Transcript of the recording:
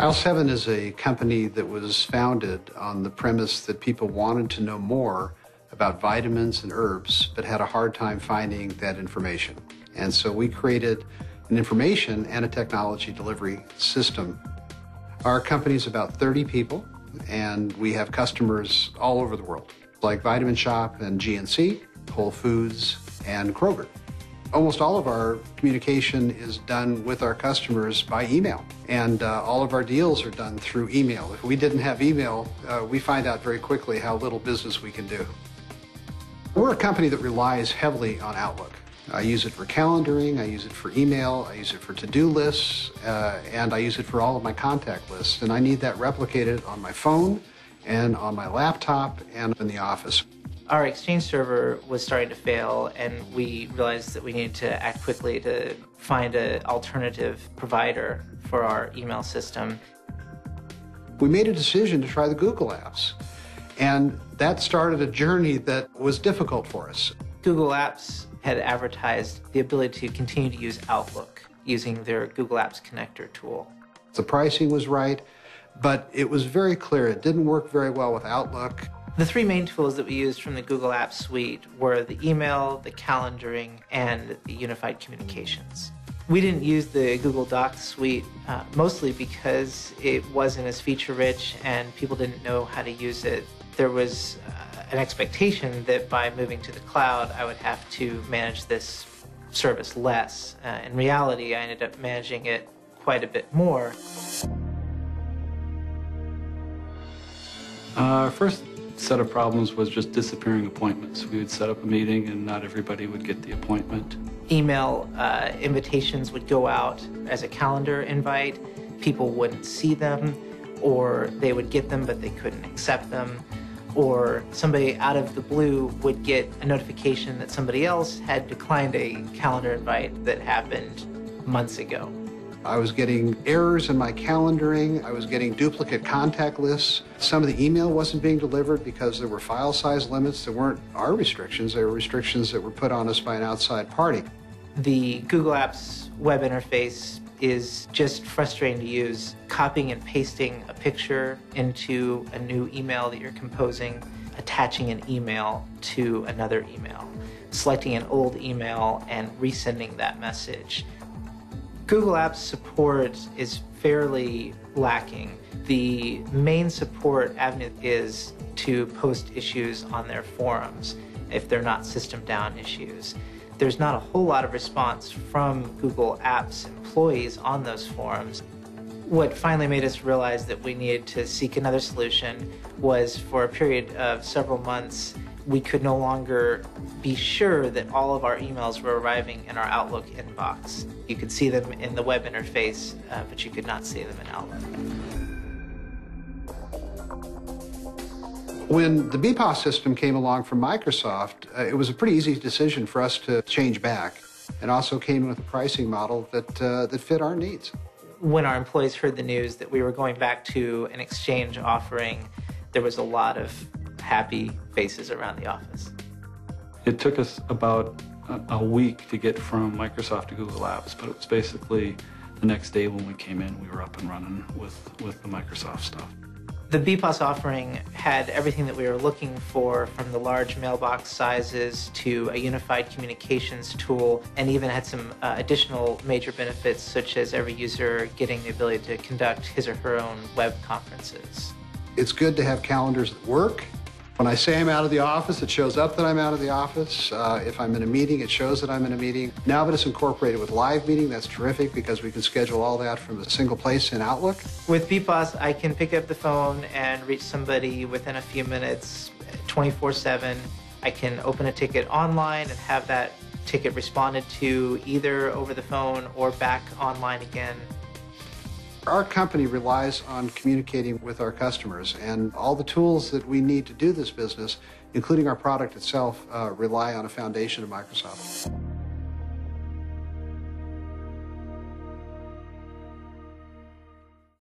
Aisle7 is a company that was founded on the premise that people wanted to know more about vitamins and herbs, but had a hard time finding that information. And so we created an information and a technology delivery system. Our company is about 30 people, and we have customers all over the world, like Vitamin Shop and GNC, Whole Foods, and Kroger. Almost all of our communication is done with our customers by email, and all of our deals are done through email. If we didn't have email, we find out very quickly how little business we can do. We're a company that relies heavily on Outlook. I use it for calendaring, I use it for email, I use it for to-do lists, and I use it for all of my contact lists. And I need that replicated on my phone and on my laptop and in the office. Our Exchange server was starting to fail, and we realized that we needed to act quickly to find an alternative provider for our email system. We made a decision to try the Google apps, and that started a journey that was difficult for us. Google Apps had advertised the ability to continue to use Outlook using their Google Apps connector tool. The pricing was right, but it was very clear it didn't work very well with Outlook. The three main tools that we used from the Google Apps suite were the email, the calendaring, and the unified communications. We didn't use the Google Docs suite mostly because it wasn't as feature-rich and people didn't know how to use it. There was an expectation that by moving to the cloud, I would have to manage this service less. In reality, I ended up managing it quite a bit more. Our first set of problems was just disappearing appointments. We would set up a meeting and not everybody would get the appointment. Email invitations would go out as a calendar invite. People wouldn't see them, or they would get them but they couldn't accept them. Or somebody out of the blue would get a notification that somebody else had declined a calendar invite that happened months ago. I was getting errors in my calendaring. I was getting duplicate contact lists. Some of the email wasn't being delivered because there were file size limits that weren't our restrictions. They were restrictions that were put on us by an outside party. The Google Apps web interface is just frustrating to use. Copying and pasting a picture into a new email that you're composing, attaching an email to another email, selecting an old email and resending that message. Google Apps support is fairly lacking. The main support avenue is to post issues on their forums if they're not system down issues. There's not a whole lot of response from Google Apps employees on those forums. What finally made us realize that we needed to seek another solution was for a period of several months, we could no longer be sure that all of our emails were arriving in our Outlook inbox. You could see them in the web interface, but you could not see them in Outlook. When the BPOS system came along from Microsoft, it was a pretty easy decision for us to change back, and also came with a pricing model that fit our needs. When our employees heard the news that we were going back to an Exchange offering, there was a lot of happy faces around the office. It took us about a week to get from Microsoft to Google Apps, but it was basically the next day when we came in, we were up and running with the Microsoft stuff. The BPOS offering had everything that we were looking for, from the large mailbox sizes to a unified communications tool, and even had some additional major benefits, such as every user getting the ability to conduct his or her own web conferences. It's good to have calendars that work. When I say I'm out of the office, it shows up that I'm out of the office. If I'm in a meeting, it shows that I'm in a meeting. Now that it's incorporated with live meeting, that's terrific because we can schedule all that from a single place in Outlook. With BPOS, I can pick up the phone and reach somebody within a few minutes, 24/7. I can open a ticket online and have that ticket responded to either over the phone or back online again. Our company relies on communicating with our customers, and all the tools that we need to do this business, including our product itself, rely on a foundation of Microsoft.